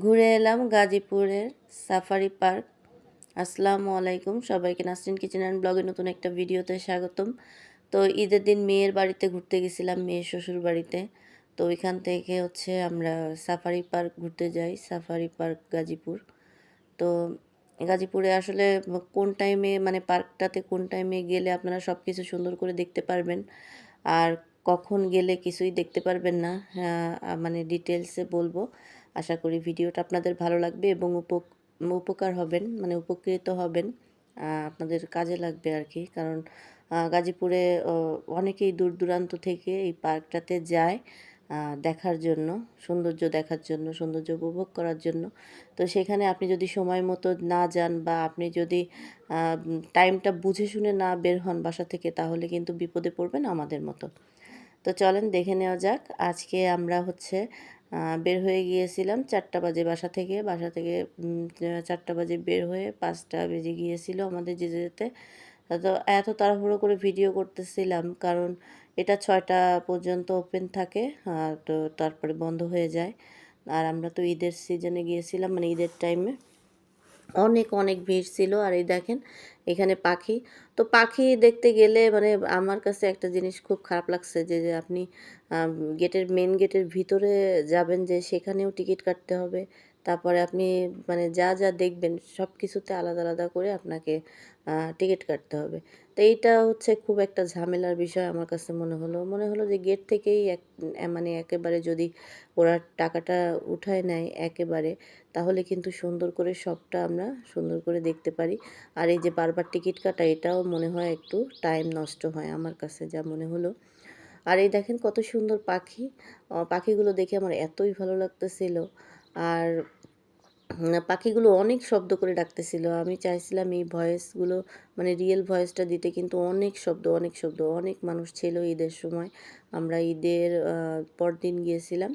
ঘুরে এলাম গাজীপুরের সাফারি পার্ক। আসসালামু আলাইকুম সবাইকে, নাসরিন কিচেন অ্যান্ড ব্লগের নতুন একটা ভিডিওতে স্বাগতম। তো ঈদের দিন মেয়ের বাড়িতে ঘুরতে গেছিলাম, মেয়ের শ্বশুর বাড়িতে। তো ওইখান থেকে আমরা সাফারি পার্ক ঘুরতে যাই, সাফারি পার্ক গাজীপুর। তো গাজীপুরে আসলে কোন টাইমে পার্কটাতে কোন টাইমে গেলে আপনারা সব কিছু সুন্দর করে দেখতে পারবেন, আর কখন গেলে কিছুই দেখতে পারবেন না, ডিটেলসে বলবো। আশা করি ভিডিওটা আপনাদের ভালো লাগবে এবং উপকার হবেন, উপকৃত হবেন। আপনাদের কাজে লাগবে আর কি, কারণ গাজীপুরে অনেকেই দূর দূরান্ত থেকে এই পার্কটাতে যায় দেখার জন্য, সৌন্দর্য দেখার জন্য, সৌন্দর্য উপভোগ করার জন্য। তো সেখানে আপনি যদি সময় মতো না যান বা আপনি যদি টাইমটা বুঝে শুনে না বের হন বাসা থেকে, তাহলে কিন্তু বিপদে পড়বেন আমাদের মতো। তো চলেন দেখে নেওয়া যাক। আজকে আমরা বের হয়ে গিয়েছিলাম 4টা বাজে বাসা থেকে 4টা বাজে বের হয়ে 5টা বেজে গিয়েছিল আমাদের যেতে যেতে। তো এত তাড়াহুড়ো করে ভিডিও করতেছিলাম কারণ এটা 6টা পর্যন্ত ওপেন থাকে, তো তারপরে বন্ধ হয়ে যায়। আর আমরা তো ঈদের সিজনে গিয়েছিলাম, ঈদের টাইমে অনেক অনেক ভিড় ছিল। আর এই দেখেন এখানে পাখি। তো পাখি দেখতে গেলে আমার কাছে একটা জিনিস খুব খারাপ লাগছে, যে আপনি মেন গেটের ভিতরে যাবেন, যে সেখানেও টিকিট কাটতে হবে। তারপরে আপনি যা যা দেখবেন সব কিছুতে আলাদা আলাদা করে আপনাকে টিকিট কাটতে হবে। তো এইটা হচ্ছে খুব একটা ঝামেলার বিষয় আমার কাছে মনে হলো যে গেট থেকেই একেবারে যদি ওরা টাকাটা উঠায় নেয় একেবারে, তাহলে কিন্তু সুন্দর করে সবটা আমরা সুন্দর করে দেখতে পারি। আর এই যে বারবার টিকিট কাটা, এটাও মনে হয় একটু টাইম নষ্ট হয়, আমার কাছে যা মনে হলো। আর এই দেখেন কত সুন্দর পাখি। পাখিগুলো দেখে আমার এতই ভালো লাগতেছিল। আর পাখিগুলো অনেক শব্দ করে ডাকতেছিল। আমি চাইছিলাম এই ভয়েসগুলো, রিয়েল ভয়েসটা দিতে, কিন্তু অনেক শব্দ, অনেক শব্দ। অনেক মানুষ ছিল ঈদের সময়। আমরা ঈদের পরদিন গিয়েছিলাম।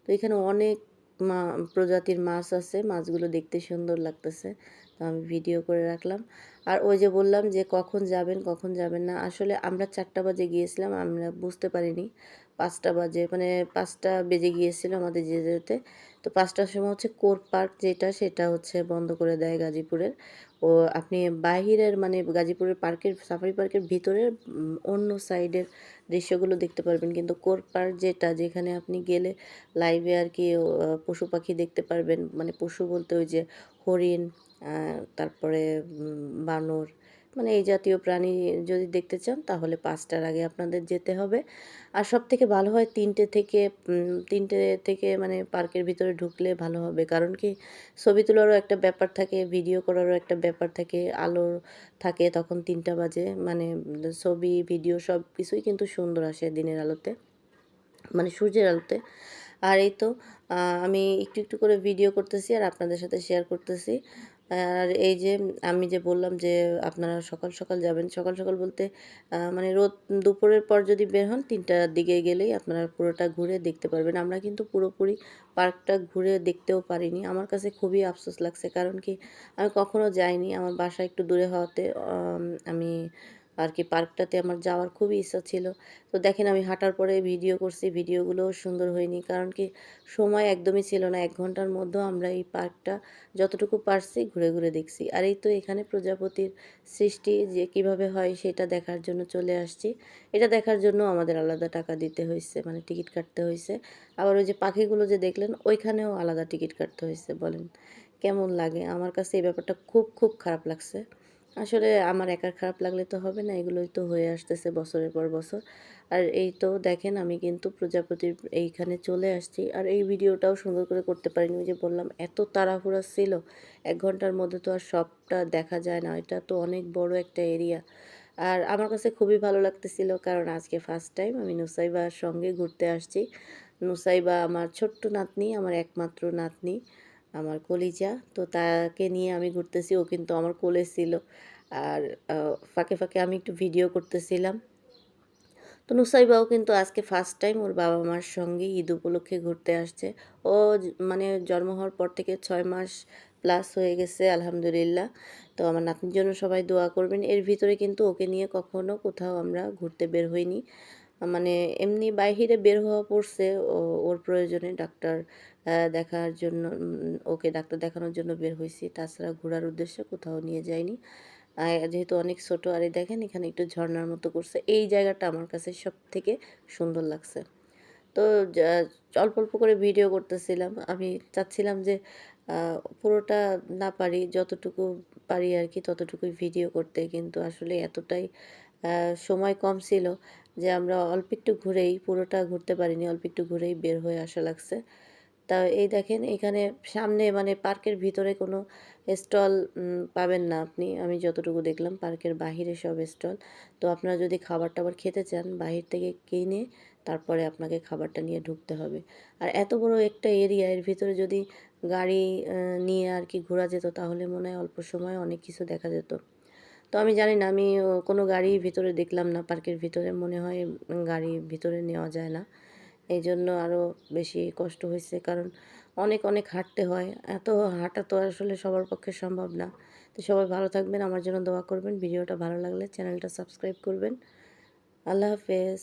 তো এখানে অনেক মা প্রজাতির মাছ আছে, মাছগুলো দেখতে সুন্দর লাগতেছে। তো আমি ভিডিও করে রাখলাম। আর ওই যে বললাম যে কখন যাবেন কখন যাবেন না, আসলে আমরা 4টা বাজে গিয়েছিলাম, আমরা বুঝতে পারিনি 5টা বাজে, 5টা বেজে গিয়েছিল আমাদের যেতে যেতে। তো 5টার সময় কোর পার্ক যেটা, সেটা বন্ধ করে দেয় গাজীপুরের। ও আপনি বাহিরের গাজীপুরের পার্কের, সাফারি পার্কের ভিতরের অন্য সাইডের দৃশ্যগুলো দেখতে পারবেন, কিন্তু কোর পার্ক যেটা, যেখানে আপনি গেলে লাইভে আর কি পশু পাখি দেখতে পারবেন। পশু বলতে ওই যে হরিণ, তারপরে বানর, এই জাতীয় প্রাণী যদি দেখতে চান তাহলে 5টার আগে আপনাদের যেতে হবে। আর সবথেকে ভালো হয় 3টে থেকে পার্কের ভিতরে ঢুকলে ভালো হবে, কারণ কি ছবি তোলারও একটা ব্যাপার থাকে, ভিডিও করারও একটা ব্যাপার থাকে, আলো থাকে তখন 3টা বাজে, ছবি ভিডিও সব কিছুই কিন্তু সুন্দর আসে দিনের আলোতে, সূর্যের আলোতে। আর এই তো আমি একটু একটু করে ভিডিও করতেছি আর আপনাদের সাথে শেয়ার করতেছি। আর এই যে আমি যে বললাম যে আপনারা সকাল সকাল যাবেন, সকাল সকাল বলতে রোদ দুপুরের পর যদি বের হন 3টার দিকে গেলেই আপনারা পুরোটা ঘুরে দেখতে পারবেন। আমরা কিন্তু পুরোপুরি পার্কটা ঘুরে দেখতেও পারিনি। আমার কাছে খুবই আফসোস লাগছে, কারণ কি আমি কখনো যাইনি, আমার বাসা একটু দূরে হওয়াতে আমি আর কি পার্কটাতে আমার যাওয়ার খুবই ইচ্ছা ছিল। তো দেখেন আমি হাঁটার পরে ভিডিও করছি, ভিডিওগুলোও সুন্দর হয়নি, কারণ কি সময় একদমই ছিল না। 1 ঘন্টার মধ্যেও আমরা এই পার্কটা যতটুকু পারছি ঘুরে ঘুরে দেখছি। আর এই তো এখানে প্রজাপতির সৃষ্টি যে কিভাবে হয় সেটা দেখার জন্য চলে আসছি। এটা দেখার জন্য আমাদের আলাদা টাকা দিতে হয়েছে, টিকিট কাটতে হয়েছে। আবার ওই যে পাখিগুলো যে দেখলেন, ওইখানেও আলাদা টিকিট কাটতে হয়েছে। বলেন কেমন লাগে? আমার কাছে এই ব্যাপারটা খুব খুব খারাপ লাগছে। আসলে আমার একার খারাপ লাগলে তো হবে না, এগুলোই তো হয়ে আসতেছে বছরের পর বছর। আর এই তো দেখেন আমি কিন্তু প্রজাপতির এইখানে চলে আসছি, আর এই ভিডিওটাও সুন্দর করে করতে পারিনি। ওই যে বললাম এত তাড়াহুড়া ছিল, 1 ঘন্টার মধ্যে তো আর সবটা দেখা যায় না, এটা তো অনেক বড় একটা এরিয়া। আর আমার কাছে খুবই ভালো লাগতেছিল, কারণ আজকে ফার্স্ট টাইম আমি নুসাইবার সঙ্গে ঘুরতে আসছি। নুসাইবা আমার ছোট্ট নাতনি, আমার একমাত্র নাতনি, আমার কলিজা। তো তাকে নিয়ে আমি ঘুরতেছি, ও কিন্তু আমার কোলে ছিল। আর ফাঁকে ফাঁকে আমি একটু ভিডিও করতেছিলাম। তো নুসাইবাও কিন্তু আজকে ফার্স্ট টাইম ওর বাবা মার সঙ্গে ঈদ উপলক্ষে ঘুরতে আসছে। ও জন্ম হওয়ার পর থেকে 6 মাস প্লাস হয়ে গেছে আলহামদুলিল্লাহ। তো আমার নাতনির জন্য সবাই দোয়া করবেন। এর ভিতরে কিন্তু ওকে নিয়ে কখনো কোথাও আমরা ঘুরতে বের হইনি। মানে এমনি বাহিরে বের হওয়া পড়ছে ওর প্রয়োজনে, ডাক্তার দেখার জন্য ওকে ডাক্তার দেখানোর জন্য বের হইছি। তাছাড়া ঘোরার উদ্দেশ্যে কোথাও নিয়ে যাইনি। যেহেতু অনেক ছোট আর এই দেখেন এখানে একটু ঝর্ণার মতো করছে। এই জায়গাটা আমার কাছে সবথেকে সুন্দর লাগছে। তো যা অল্প, অল্প করে ভিডিও করতেছিলাম। আমি চাচ্ছিলাম যে আ পুরোটা না পারি, যতটুকু পারি আরকি ততটুকুই ভিডিও করতে। কিন্তু আসলে এতটাই আ সময় কম ছিল যে আমরা অল্প একটু ঘুরেই পুরোটা ঘুরতে পারিনি। অল্প একটু ঘুরেই বের হয়ে আসা লাগছে। তা এই দেখেন এখানে সামনে মানে পার্কের ভিতরে কোনো স্টল পাবেন না আপনি। আমি যতটুকু দেখলাম পার্কের বাহিরে সব স্টল। তো আপনারা যদি খাবার-টাবার খেতে চান বাহির থেকে কিনে তারপরে আপনাকে খাবারটা নিয়ে ঢুকতে হবে। আর এত বড় একটা এরিয়া এর ভিতরে যদি গাড়ি নিয়ে আর কি ঘোরা যেত তাহলে মনে হয় অল্প সময়ে অনেক কিছু দেখা যেত। তো আমি জানি না আমি কোনো গাড়ি ভিতরে দেখলাম না পার্কের ভিতরে। মনে হয় গাড়ি ভিতরে নেওয়া যায় না। এইজন্য আরও বেশি কষ্ট হইছে। কারণ অনেক, অনেক হাঁটতে হয়। এত হাঁটা তো আসলে সবার পক্ষে সম্ভব না। তো সবাই ভালো থাকবেন, আমার জন্য দোয়া করবেন। ভিডিওটা ভালো লাগলে চ্যানেলটা সাবস্ক্রাইব করবেন। আল্লাহ হাফেজ।